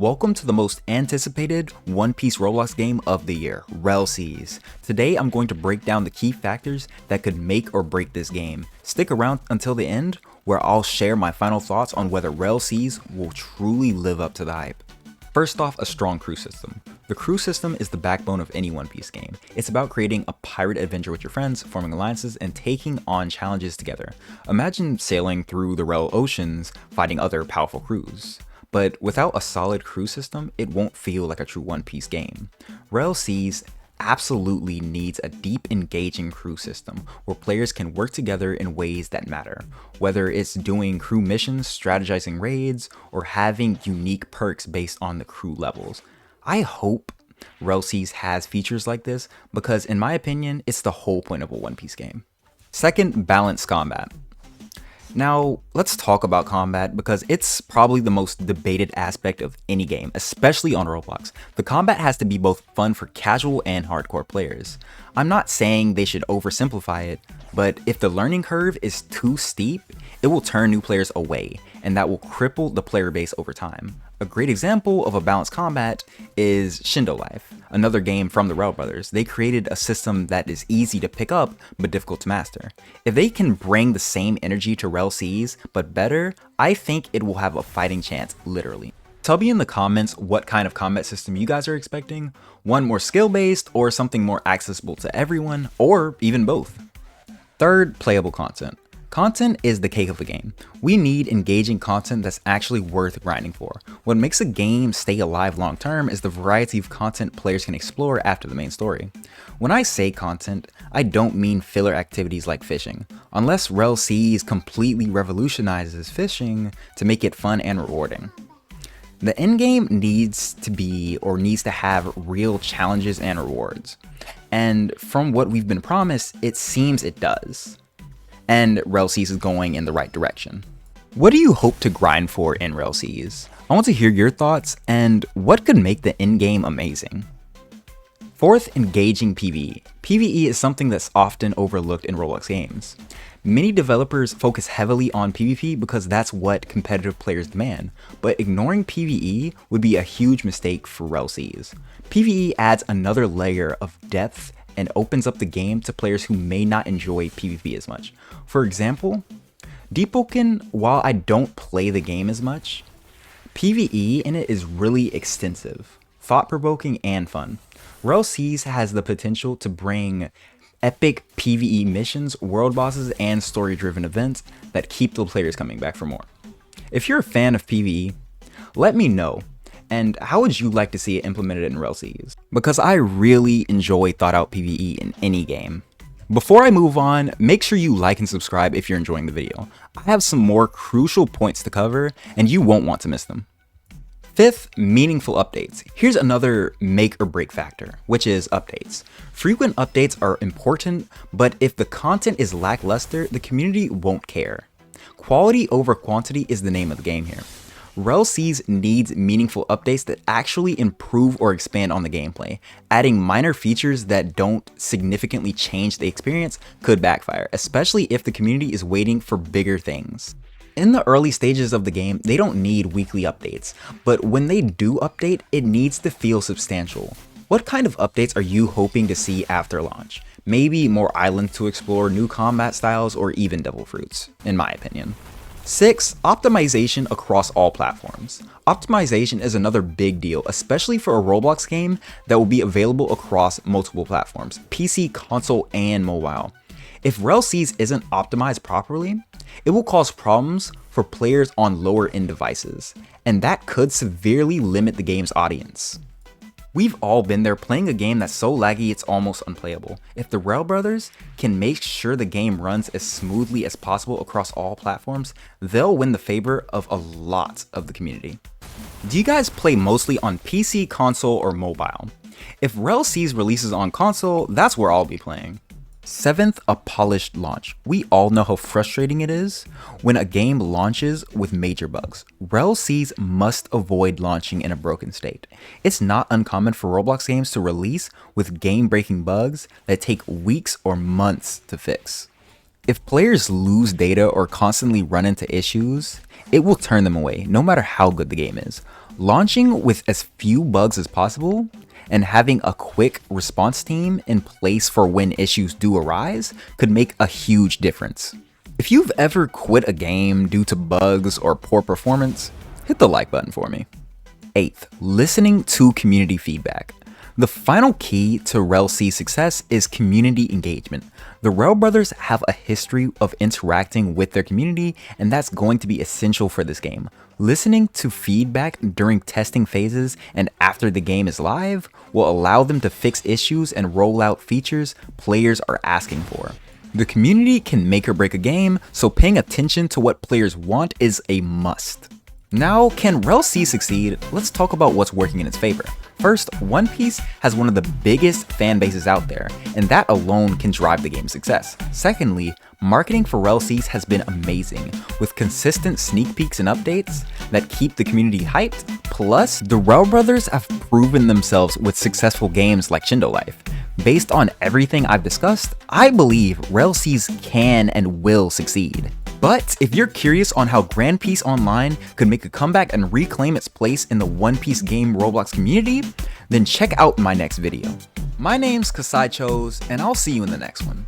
Welcome to the most anticipated One Piece Roblox game of the year, Rell Seas. Today I'm going to break down the key factors that could make or break this game. Stick around until the end where I'll share my final thoughts on whether Rell Seas will truly live up to the hype. First off, a strong crew system. The crew system is the backbone of any One Piece game. It's about creating a pirate adventure with your friends, forming alliances, and taking on challenges together. Imagine sailing through the Rell Oceans, fighting other powerful crews. But without a solid crew system, it won't feel like a true One Piece game. Rell Seas absolutely needs a deep, engaging crew system where players can work together in ways that matter. Whether it's doing crew missions, strategizing raids, or having unique perks based on the crew levels. I hope Rell Seas has features like this because, in my opinion, it's the whole point of a One Piece game. Second, balanced combat. Now, let's talk about combat because it's probably the most debated aspect of any game, especially on Roblox. The combat has to be both fun for casual and hardcore players. I'm not saying they should oversimplify it, but if the learning curve is too steep, it will turn new players away, and that will cripple the player base over time. A great example of a balanced combat is Shindo Life, another game from the Rell brothers. They created a system that is easy to pick up but difficult to master. If they can bring the same energy to Rell Seas but better, I think it will have a fighting chance, literally. Tell me in the comments what kind of combat system you guys are expecting, one more skill-based or something more accessible to everyone, or even both. Third, playable content. Content is the cake of the game. We need engaging content that's actually worth grinding for. What makes a game stay alive long term is the variety of content players can explore after the main story. When I say content, I don't mean filler activities like fishing. Unless Rell Seas completely revolutionizes fishing to make it fun and rewarding. The endgame needs to have real challenges and rewards. And from what we've been promised, it seems it does. And Rell Seas is going in the right direction. What do you hope to grind for in Rell Seas? I want to hear your thoughts and what could make the endgame amazing. Fourth, engaging PvE. PvE is something that's often overlooked in Roblox games. Many developers focus heavily on PvP because that's what competitive players demand, but ignoring PvE would be a huge mistake for Rell Seas. PvE adds another layer of depth and opens up the game to players who may not enjoy PvP as much. For example, Deepwoken, while I don't play the game as much, PvE in it is really extensive, thought-provoking, and fun. Rell Seas has the potential to bring epic PvE missions, world bosses, and story-driven events that keep the players coming back for more. If you're a fan of PvE, let me know. And how would you like to see it implemented in Rell Seas? Because I really enjoy thought out PvE in any game. Before I move on, make sure you like and subscribe if you're enjoying the video. I have some more crucial points to cover and you won't want to miss them. Fifth, meaningful updates. Here's another make or break factor, which is updates. Frequent updates are important, but if the content is lackluster, the community won't care. Quality over quantity is the name of the game here. Rell Seas needs meaningful updates that actually improve or expand on the gameplay. Adding minor features that don't significantly change the experience could backfire, especially if the community is waiting for bigger things. In the early stages of the game, they don't need weekly updates, but when they do update, it needs to feel substantial. What kind of updates are you hoping to see after launch? Maybe more islands to explore, new combat styles, or even devil fruits, in my opinion. 6. Optimization across all platforms. Optimization is another big deal, especially for a Roblox game that will be available across multiple platforms, PC, console, and mobile. If Rell Seas isn't optimized properly, it will cause problems for players on lower end devices, and that could severely limit the game's audience. We've all been there playing a game that's so laggy it's almost unplayable. If the Rell brothers can make sure the game runs as smoothly as possible across all platforms, they'll win the favor of a lot of the community. Do you guys play mostly on PC, console, or mobile? If Rell Seas releases on console, that's where I'll be playing. 7th, a polished launch. We all know how frustrating it is when a game launches with major bugs. Rell Seas must avoid launching in a broken state. It's not uncommon for Roblox games to release with game-breaking bugs that take weeks or months to fix. If players lose data or constantly run into issues, it will turn them away, no matter how good the game is. Launching with as few bugs as possible and having a quick response team in place for when issues do arise could make a huge difference. If you've ever quit a game due to bugs or poor performance, hit the like button for me. 8th, listening to community feedback. The final key to Rell Seas' success is community engagement. The Rell brothers have a history of interacting with their community, and that's going to be essential for this game. Listening to feedback during testing phases and after the game is live will allow them to fix issues and roll out features players are asking for. The community can make or break a game, so paying attention to what players want is a must. Now, can Rell Seas succeed? Let's talk about what's working in its favor. First, One Piece has one of the biggest fan bases out there, and that alone can drive the game's success. Secondly, marketing for Rell Seas has been amazing, with consistent sneak peeks and updates that keep the community hyped. Plus, the Rell brothers have proven themselves with successful games like Shindo Life. Based on everything I've discussed, I believe Rell Seas can and will succeed. But if you're curious on how Grand Piece Online could make a comeback and reclaim its place in the One Piece game Roblox community, then check out my next video. My name's Kasai Chose, and I'll see you in the next one.